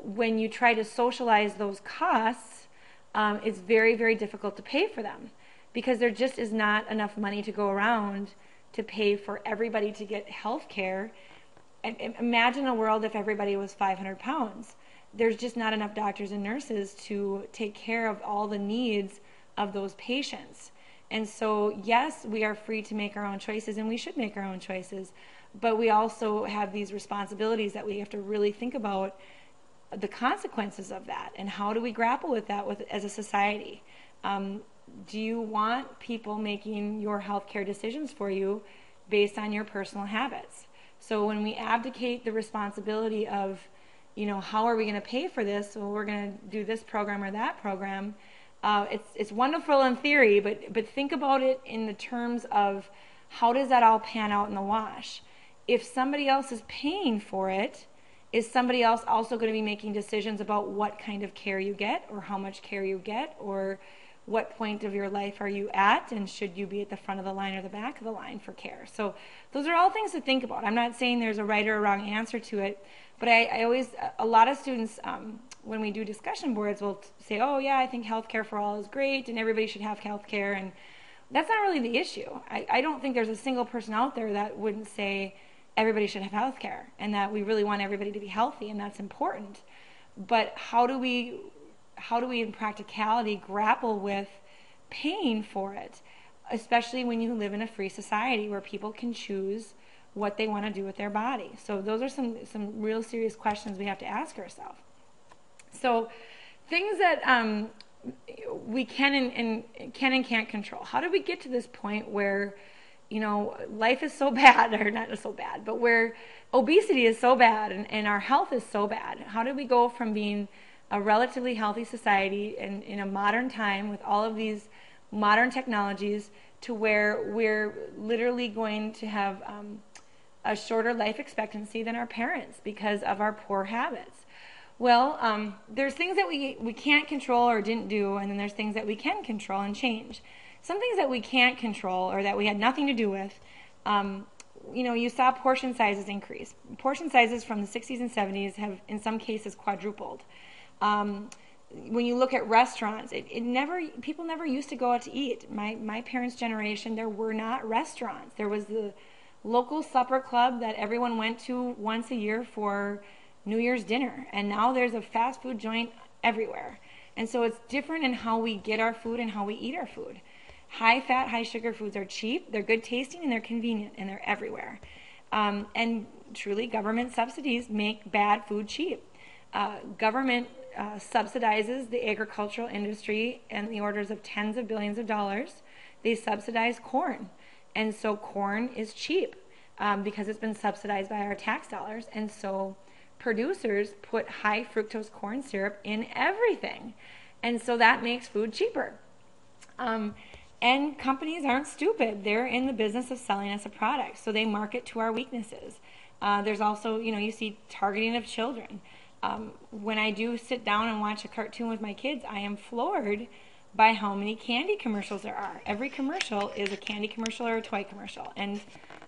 when you try to socialize those costs, it's very, very difficult to pay for them, because there just is not enough money to go around to pay for everybody to get health care. And imagine a world if everybody was 500 pounds. There's just not enough doctors and nurses to take care of all the needs of those patients. And so, yes, we are free to make our own choices, and we should make our own choices. But we also have these responsibilities that we have to really think about the consequences of that, and how do we grapple with that as a society. Do you want people making your healthcare decisions for you based on your personal habits? So when we abdicate the responsibility of, how are we going to pay for this? Well, we're going to do this program or that program. It's wonderful in theory, but think about it in the terms of, how does that all pan out in the wash? If somebody else is paying for it, is somebody else also going to be making decisions about what kind of care you get, or how much care you get, or what point of your life are you at, and should you be at the front of the line or the back of the line for care? So those are all things to think about. I'm not saying there's a right or a wrong answer to it, but I always, a lot of students, when we do discussion boards, will say, oh yeah, I think healthcare for all is great, and everybody should have healthcare, and that's not really the issue. I don't think there's a single person out there that wouldn't say everybody should have health care, and that we really want everybody to be healthy, and that's important. But how do we in practicality grapple with paying for it, especially when you live in a free society where people can choose what they want to do with their body? So those are some real serious questions we have to ask ourselves. So things that we can and can't control. How do we get to this point where life is so bad, or not so bad, but where obesity is so bad and our health is so bad? How do we go from being a relatively healthy society and in a modern time with all of these modern technologies to where we're literally going to have a shorter life expectancy than our parents because of our poor habits? Well, there's things that we can't control or didn't do, and then there's things that we can control and change. Some things that we can't control or that we had nothing to do with, you saw portion sizes increase. Portion sizes from the 60s and 70s have, in some cases, quadrupled. When you look at restaurants, people never used to go out to eat. My parents' generation, there were not restaurants. There was the local supper club that everyone went to once a year for New Year's dinner, and now there's a fast food joint everywhere. And so it's different in how we get our food and how we eat our food. High fat, high sugar foods are cheap, they're good tasting, and they're convenient, and they're everywhere. And truly, government subsidies make bad food cheap. Government subsidizes the agricultural industry in the orders of tens of billions of dollars. They subsidize corn, and so corn is cheap because it's been subsidized by our tax dollars. And so producers put high fructose corn syrup in everything, and so that makes food cheaper. And companies aren't stupid. They're in the business of selling us a product, so they market to our weaknesses. There's also, you see targeting of children. When I do sit down and watch a cartoon with my kids, I am floored by how many candy commercials there are. Every commercial is a candy commercial or a toy commercial. And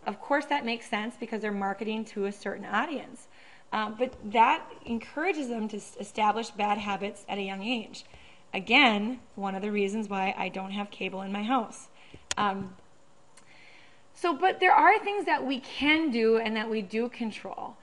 of course that makes sense because they're marketing to a certain audience. But that encourages them to establish bad habits at a young age. Again, one of the reasons why I don't have cable in my house. But there are things that we can do and that we do control.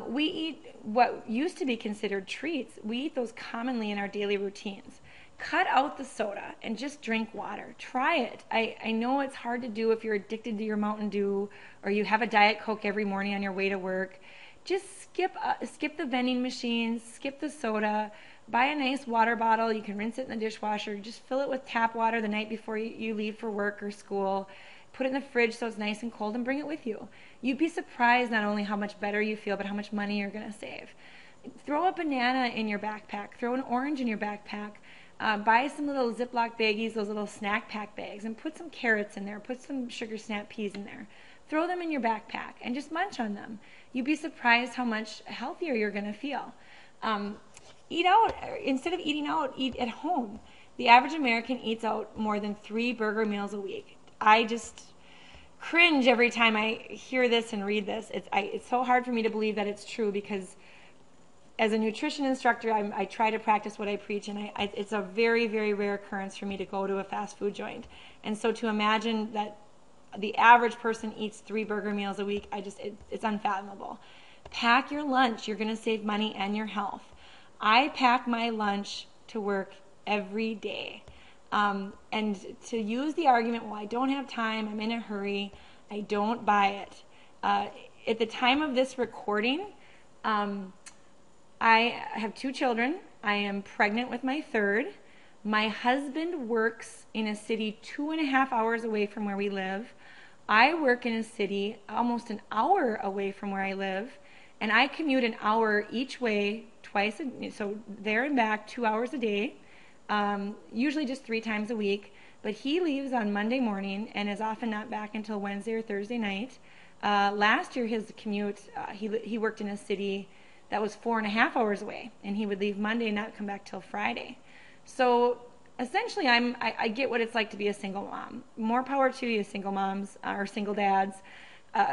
We eat what used to be considered treats. We eat those commonly in our daily routines. Cut out the soda and just drink water. Try it. I know it's hard to do if you're addicted to your Mountain Dew or you have a Diet Coke every morning on your way to work. Just skip the vending machines, skip the soda, buy a nice water bottle. You can rinse it in the dishwasher. Just fill it with tap water the night before you leave for work or school. Put it in the fridge so it's nice and cold and bring it with you. You'd be surprised not only how much better you feel, but how much money you're going to save. Throw a banana in your backpack. Throw an orange in your backpack. Buy some little Ziploc baggies, those little snack pack bags, and put some carrots in there. Put some sugar snap peas in there. Throw them in your backpack and just munch on them. You'd be surprised how much healthier you're going to feel. Eat out. Instead of eating out, eat at home. The average American eats out more than 3 burger meals a week. I just cringe every time I hear this and read this. It's so hard for me to believe that it's true, because as a nutrition instructor, I try to practice what I preach, and it's a very, very rare occurrence for me to go to a fast food joint. And so to imagine that the average person eats 3 burger meals a week, it's unfathomable. Pack your lunch. You're going to save money and your health. I pack my lunch to work every day. And to use the argument, well, I don't have time, I'm in a hurry, I don't buy it. At the time of this recording, I have 2 children. I am pregnant with my 3rd. My husband works in a city 2.5 hours away from where we live. I work in a city almost an hour away from where I live, and I commute an hour each way so there and back, 2 hours a day. Usually just 3 times a week, but he leaves on Monday morning and is often not back until Wednesday or Thursday night. Last year, his commute, he worked in a city that was 4.5 hours away, and he would leave Monday and not come back till Friday. So essentially, I get what it's like to be a single mom. More power to you, single moms or single dads,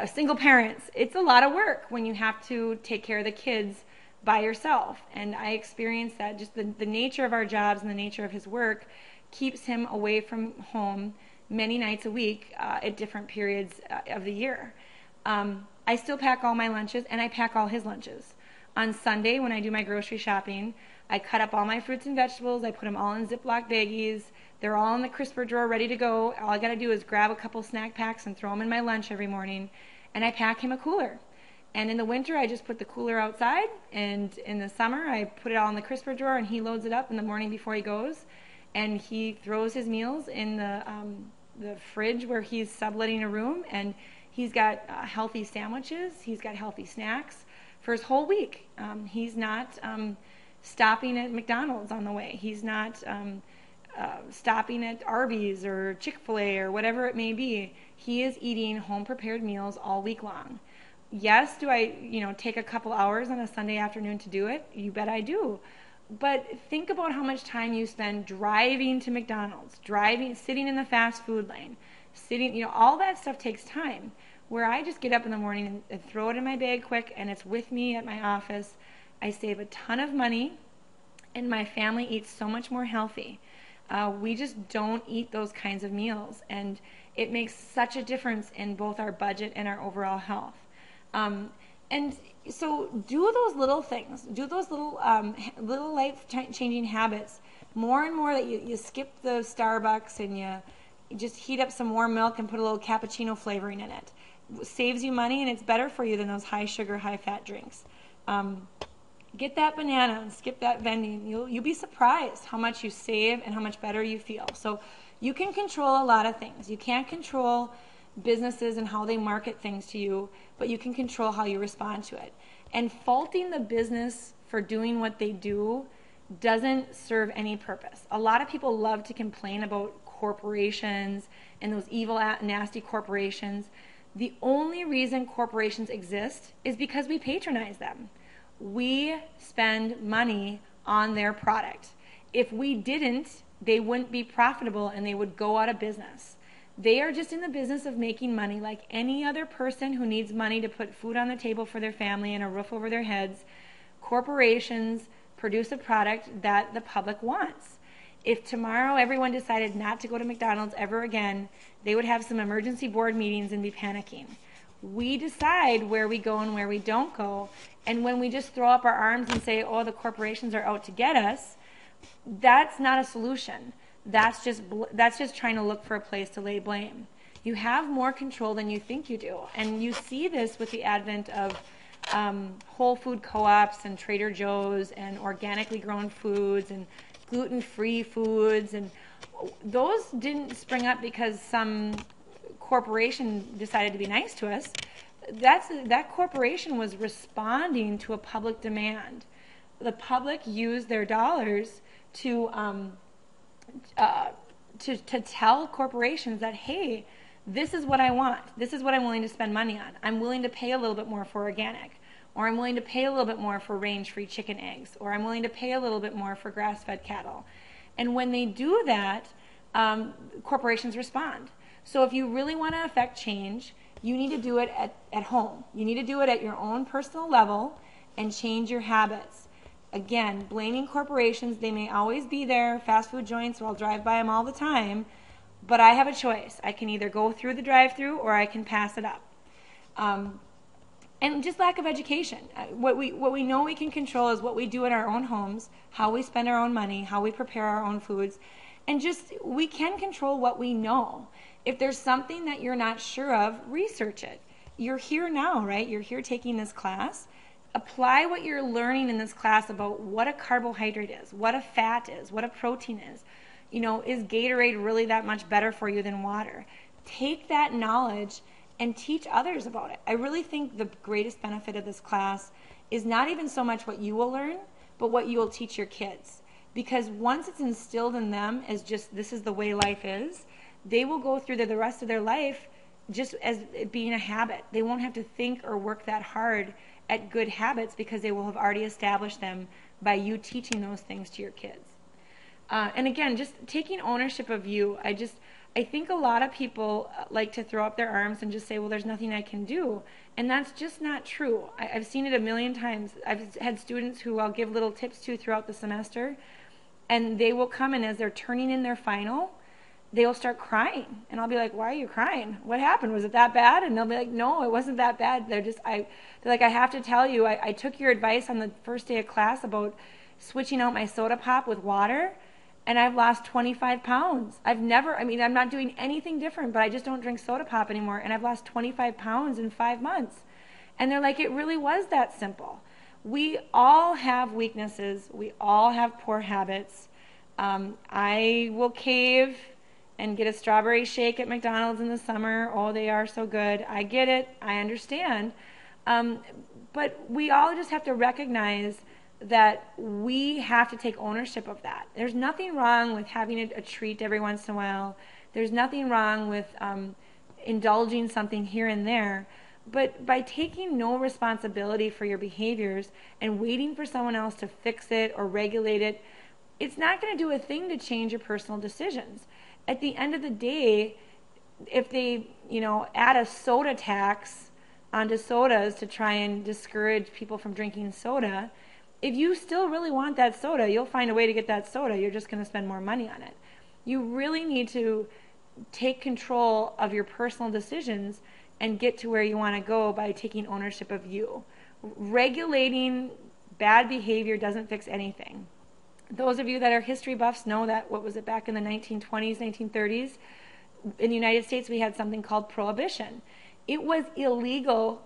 single parents. It's a lot of work when you have to take care of the kids by yourself. And I experienced that. Just the nature of our jobs and the nature of his work keeps him away from home many nights a week at different periods of the year. I still pack all my lunches, and I pack all his lunches. On Sunday, when I do my grocery shopping, I cut up all my fruits and vegetables. I put them all in Ziploc baggies. They're all in the crisper drawer ready to go. All I got to do is grab a couple snack packs and throw them in my lunch every morning. And I pack him a cooler. And in the winter, I just put the cooler outside, and in the summer, I put it all in the crisper drawer, and he loads it up in the morning before he goes, and he throws his meals in the fridge where he's subletting a room, and he's got healthy sandwiches, he's got healthy snacks for his whole week. He's not stopping at McDonald's on the way. He's not stopping at Arby's or Chick-fil-A or whatever it may be. He is eating home-prepared meals all week long. Yes, do I, take a couple hours on a Sunday afternoon to do it? You bet I do. But think about how much time you spend driving to McDonald's, sitting in the fast food lane, all that stuff takes time. Where I just get up in the morning and throw it in my bag quick, and it's with me at my office. I save a ton of money, and my family eats so much more healthy. We just don't eat those kinds of meals, and it makes such a difference in both our budget and our overall health. And so do those little things, do those little life-changing habits more and more, that you skip the Starbucks and you just heat up some warm milk and put a little cappuccino flavoring in it. Saves you money, and it's better for you than those high-sugar, high-fat drinks. Get that banana and skip that vending. You'll be surprised how much you save and how much better you feel. So you can control a lot of things. You can't control businesses and how they market things to you, but you can control how you respond to it. And faulting the business for doing what they do doesn't serve any purpose. A lot of people love to complain about corporations and those evil, nasty corporations. The only reason corporations exist is because we patronize them. We spend money on their product. If we didn't, they wouldn't be profitable and they would go out of business. They are just in the business of making money like any other person who needs money to put food on the table for their family and a roof over their heads. Corporations produce a product that the public wants. If tomorrow everyone decided not to go to McDonald's ever again, they would have some emergency board meetings and be panicking. We decide where we go and where we don't go. And when we just throw up our arms and say, oh, the corporations are out to get us, that's not a solution. That's just trying to look for a place to lay blame. You have more control than you think you do. And you see this with the advent of whole food co-ops and Trader Joe's and organically grown foods and gluten-free foods. And those didn't spring up because some corporation decided to be nice to us. That corporation was responding to a public demand. The public used their dollars to tell corporations that, hey, this is what I want. This is what I'm willing to spend money on. I'm willing to pay a little bit more for organic, or I'm willing to pay a little bit more for range-free chicken eggs, or I'm willing to pay a little bit more for grass-fed cattle. And when they do that, corporations respond. So if you really want to affect change, you need to do it at home. You need to do it at your own personal level and change your habits. Again, blaming corporations, they may always be there, fast food joints, so I'll drive by them all the time, but I have a choice. I can either go through the drive-through or I can pass it up. And just lack of education. What we know we can control is what we do in our own homes, how we spend our own money, how we prepare our own foods, and just we can control what we know. If there's something that you're not sure of, research it. You're here now, right? You're here taking this class. Apply what you're learning in this class about what a carbohydrate is, what a fat is, what a protein is. You know, is Gatorade really that much better for you than water? Take that knowledge and teach others about it. I really think the greatest benefit of this class is not even so much what you will learn, but what you will teach your kids. Because once it's instilled in them as just this is the way life is, they will go through the rest of their life just as it being a habit. They won't have to think or work that hard at good habits because they will have already established them by you teaching those things to your kids. And again, just taking ownership of you. I think a lot of people like to throw up their arms and just say, well, there's nothing I can do. And that's just not true. I've seen it a million times. I've had students who I'll give little tips to throughout the semester, and they will come in as they're turning in their final, they will start crying. And I'll be like, why are you crying? What happened? Was it that bad? And they'll be like, no, it wasn't that bad. They're like, I have to tell you, I took your advice on the first day of class about switching out my soda pop with water, and I've lost 25 pounds. I'm not doing anything different, but I just don't drink soda pop anymore, and I've lost 25 pounds in 5 months. And they're like, it really was that simple. We all have weaknesses. We all have poor habits. I will cave and get a strawberry shake at McDonald's in the summer. Oh, they are so good. I get it. I understand. But we all just have to recognize that we have to take ownership of that. There's nothing wrong with having a treat every once in a while. There's nothing wrong with indulging something here and there. But by taking no responsibility for your behaviors and waiting for someone else to fix it or regulate it, it's not going to do a thing to change your personal decisions. At the end of the day, if they, add a soda tax onto sodas to try and discourage people from drinking soda, if you still really want that soda, you'll find a way to get that soda. You're just going to spend more money on it. You really need to take control of your personal decisions and get to where you want to go by taking ownership of you. Regulating bad behavior doesn't fix anything. Those of you that are history buffs know that, back in the 1920s, 1930s, in the United States we had something called prohibition. It was illegal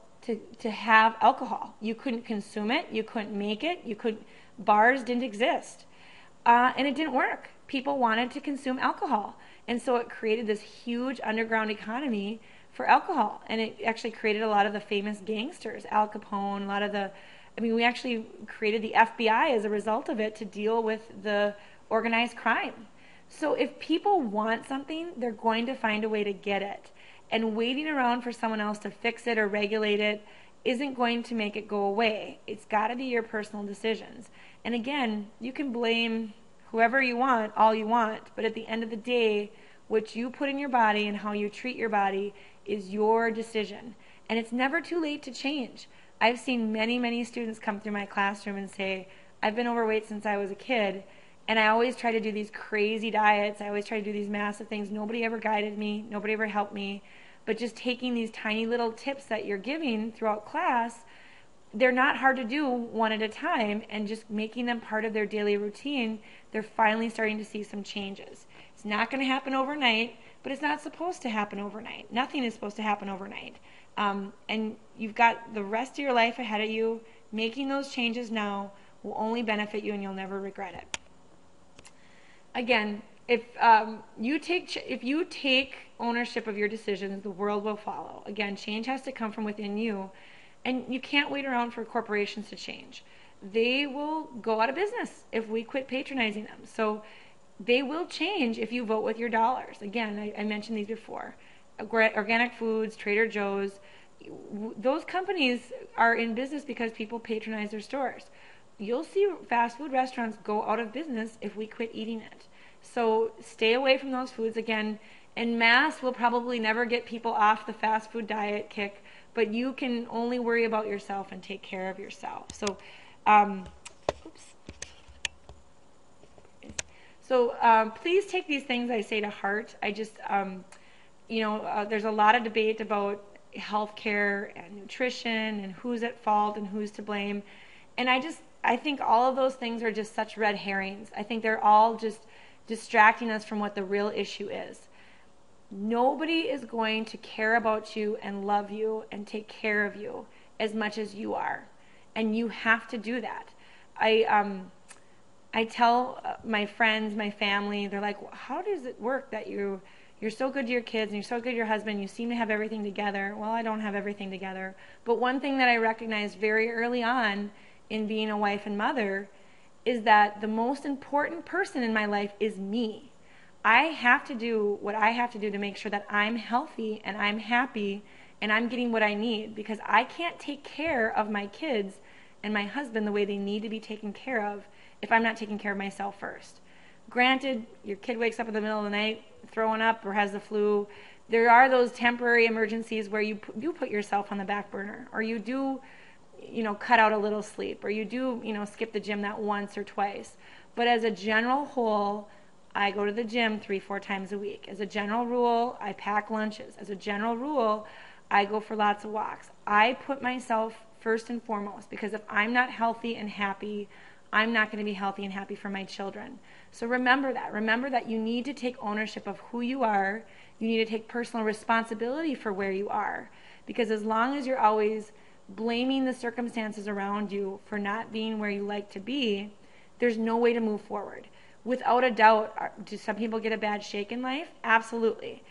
to have alcohol. You couldn't consume it, you couldn't make it, bars didn't exist. And it didn't work. People wanted to consume alcohol. And so it created this huge underground economy for alcohol. And it actually created a lot of the famous gangsters, Al Capone, we actually created the FBI as a result of it to deal with the organized crime. So if people want something, they're going to find a way to get it. And waiting around for someone else to fix it or regulate it isn't going to make it go away. It's got to be your personal decisions. And again, you can blame whoever you want, all you want, but at the end of the day, what you put in your body and how you treat your body is your decision. And it's never too late to change. I've seen many, many students come through my classroom and say, I've been overweight since I was a kid, And I always try to do these crazy diets. I always try to do these massive things. Nobody ever guided me. Nobody ever helped me. But just taking these tiny little tips that you're giving throughout class, they're not hard to do one at a time, and just making them part of their daily routine, they're finally starting to see some changes. It's not going to happen overnight, but it's not supposed to happen overnight. Nothing is supposed to happen overnight. And you've got the rest of your life ahead of you. Making those changes now will only benefit you, and you'll never regret it. Again, if you take ownership of your decisions, the world will follow. Again, change has to come from within you, and you can't wait around for corporations to change. They will go out of business if we quit patronizing them. So they will change if you vote with your dollars. Again, I mentioned these before. Organic Foods, Trader Joe's, those companies are in business because people patronize their stores. You'll see fast food restaurants go out of business if we quit eating it. So stay away from those foods. Again, en masse will probably never get people off the fast food diet kick, but you can only worry about yourself and take care of yourself. So, please take these things I say to heart. I just, there's a lot of debate about healthcare and nutrition and who's at fault and who's to blame. And I think all of those things are just such red herrings. I think they're all just distracting us from what the real issue is. Nobody is going to care about you and love you and take care of you as much as you are. And you have to do that. I tell my friends, my family, they're like, how does it work that you're so good to your kids and you're so good to your husband, you seem to have everything together? Well, I don't have everything together. But one thing that I recognized very early on in being a wife and mother is that the most important person in my life is me. I have to do what I have to do to make sure that I'm healthy and I'm happy and I'm getting what I need, because I can't take care of my kids and my husband the way they need to be taken care of if I'm not taking care of myself first. Granted, your kid wakes up in the middle of the night throwing up or has the flu. There are those temporary emergencies where you do put yourself on the back burner, or you do cut out a little sleep, or you do skip the gym that once or twice. But as a general whole, I go to the gym 3-4 times a week. As a general rule, I pack lunches. As a general rule, I go for lots of walks. I put myself first and foremost, because if I'm not healthy and happy, I'm not going to be healthy and happy for my children. So remember that. Remember that you need to take ownership of who you are. You need to take personal responsibility for where you are. Because as long as you're always blaming the circumstances around you for not being where you like to be, there's no way to move forward. Without a doubt, do some people get a bad shake in life? Absolutely.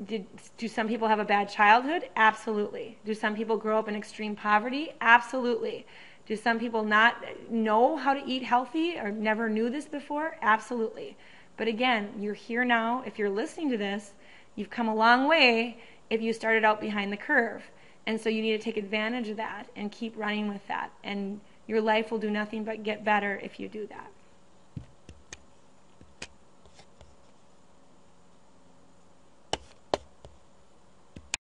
Do some people have a bad childhood? Absolutely. Do some people grow up in extreme poverty? Absolutely. Do some people not know how to eat healthy or never knew this before? Absolutely. But again, you're here now. If you're listening to this, you've come a long way if you started out behind the curve. And so you need to take advantage of that and keep running with that. And your life will do nothing but get better if you do that.